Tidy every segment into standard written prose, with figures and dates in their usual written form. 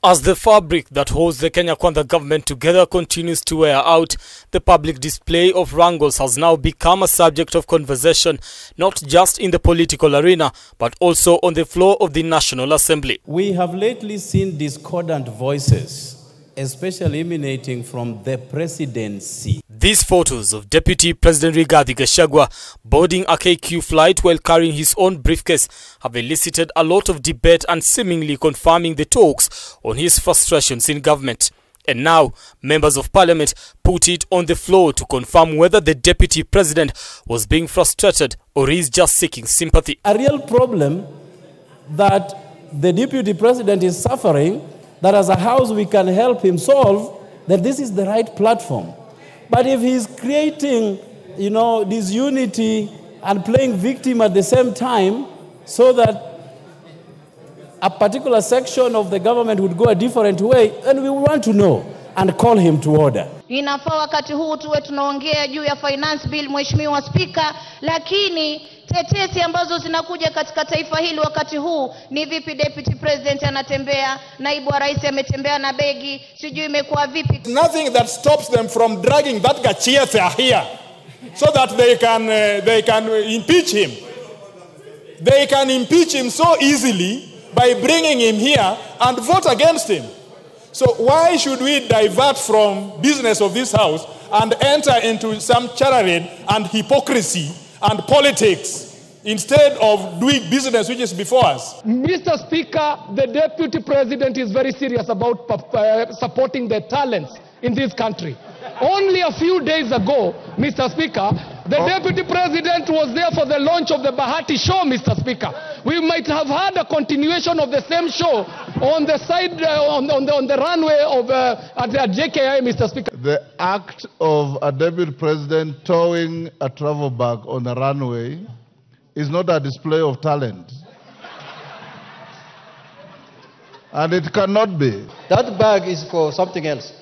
As the fabric that holds the Kenya Kwanza government together continues to wear out, the public display of wrangles has now become a subject of conversation, not just in the political arena, but also on the floor of the National Assembly. We have lately seen discordant voices, especially emanating from the presidency. These photos of Deputy President Rigathi Gachagua boarding a KQ flight while carrying his own briefcase have elicited a lot of debate and seemingly confirming the talks on his frustrations in government. And now, members of parliament put it on the floor to confirm whether the deputy president was being frustrated or is just seeking sympathy. A real problem that the deputy president is suffering, that as a house we can help him solve, that this is the right platform. But if he's creating, disunity and playing victim at the same time, so that a particular section of the government would go a different way, then we want to know and call him to order. Inafaa wakati huu tuwe tunaongea juu ya finance bill, Mheshimiwa Spika, lakini tetesi ambazo zinakuja katika taifa hili wakati huu ni vipi deputy president anatembea, naibu wa rais ametembea na begi, sijui imekuwa vipi. Nothing that stops them from dragging that Gachagua here so that they can impeach him. They can impeach him so easily by bringing him here and vote against him. So why should we divert from business of this house and enter into some charade and hypocrisy and politics instead of doing business which is before us? Mr. Speaker, the Deputy President is very serious about supporting the talents in this country. Only a few days ago, Mr. Speaker, the Deputy President was there for the launch of the Bahati show, Mr. Speaker. We might have had a continuation of the same show on the side, on the runway of at JKI, Mr. Speaker. The act of a Deputy President towing a travel bag on a runway is not a display of talent. And it cannot be. That bag is for something else.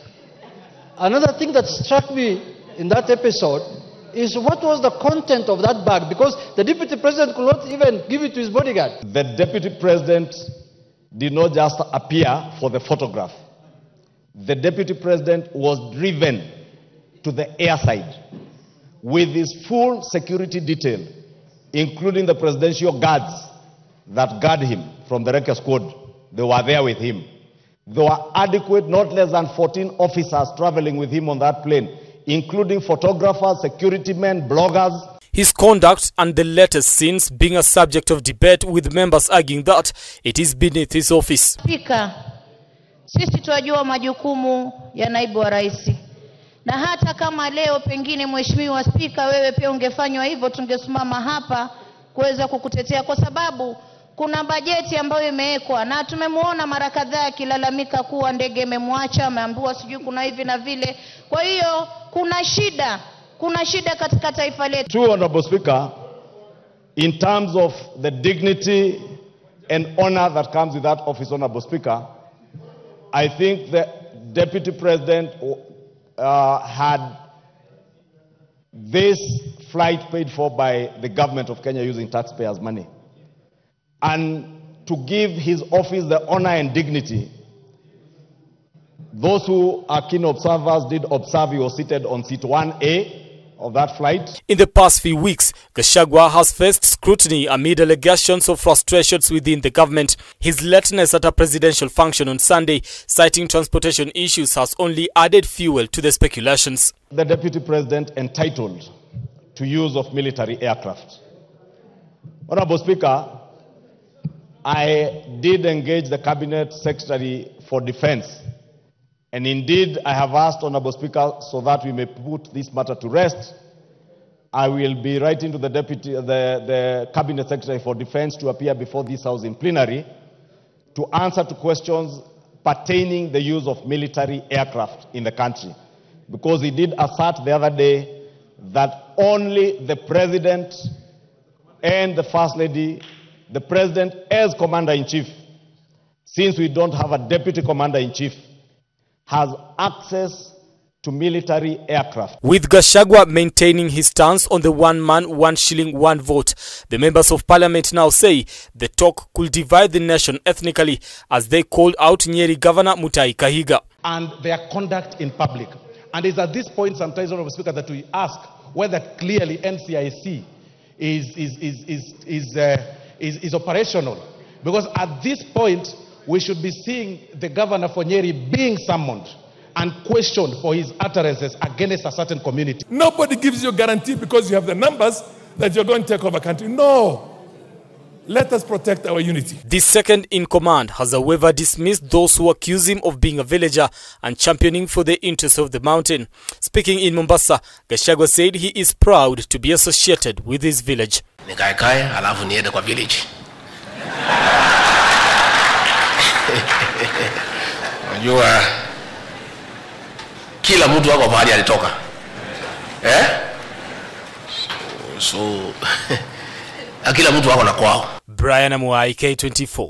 Another thing that struck me in that episode is what was the content of that bag, because the deputy president could not even give it to his bodyguard. The deputy president did not just appear for the photograph. The deputy president was driven to the airside with his full security detail, including the presidential guards that guard him from the Wrecker squad. They were there with him. There were adequate, not less than 14 officers traveling with him on that plane, including photographers, security men, bloggers. His conduct and the latest scenes being a subject of debate, with members arguing that it is beneath his office. Speaker, sisi tunajua majukumu ya naibu wa rais. Na hata kama leo pengine Mheshimiwa Spika wewe pia ungefanywa hivyo, tungesimama hapa kuweza kukutetea, kwa sababu kuna bajeti ambayo imewekwa na tumemuona mara kadhaa akilalamika kuwa ndege imemwacha, ameambiwa sijui kuna hivi na vile. Kwa hiyo kuna shida katika taifa letu. True, Honorable Speaker, in terms of the dignity and honor that comes with that office, Honorable Speaker, I think the Deputy President had this flight paid for by the government of Kenya using taxpayers' money. And to give his office the honor and dignity, those who are keen observers did observe he was seated on seat 1A of that flight. In the past few weeks, Gachagua has faced scrutiny amid allegations of frustrations within the government. His lateness at a presidential function on Sunday, citing transportation issues, has only added fuel to the speculations. The Deputy President entitled to use of military aircraft. Honorable Speaker, I did engage the Cabinet Secretary for Defense, and indeed I have asked, Honorable Speaker, so that we may put this matter to rest, I will be writing to the Cabinet Secretary for Defense to appear before this House in plenary to answer to questions pertaining the use of military aircraft in the country, because he did assert the other day that only the President and the First Lady, the President as Commander-in-Chief, since we don't have a Deputy Commander-in-Chief, has access to military aircraft. With Gachagua maintaining his stance on the one man, one shilling, one vote, the members of parliament now say the talk could divide the nation ethnically as they called out Nyeri Governor Mutahi Kahiga. And their conduct in public. And it's at this point sometimes, Honorable Speaker, that we ask whether clearly NCIC is operational. Because at this point, we should be seeing the governor for Nyeri being summoned and questioned for his utterances against a certain community. Nobody gives you a guarantee because you have the numbers that you're going to take over country. No. Let us protect our unity. The second in command has however dismissed those who accuse him of being a villager and championing for the interests of the mountain. Speaking in Mombasa, Gachagua said he is proud to be associated with his village. Alafu niende kwa village. Unajua kila mtu wako mahali alitoka. So kila mtu wako na kwao. Brian Amuai, K24,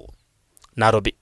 Nairobi.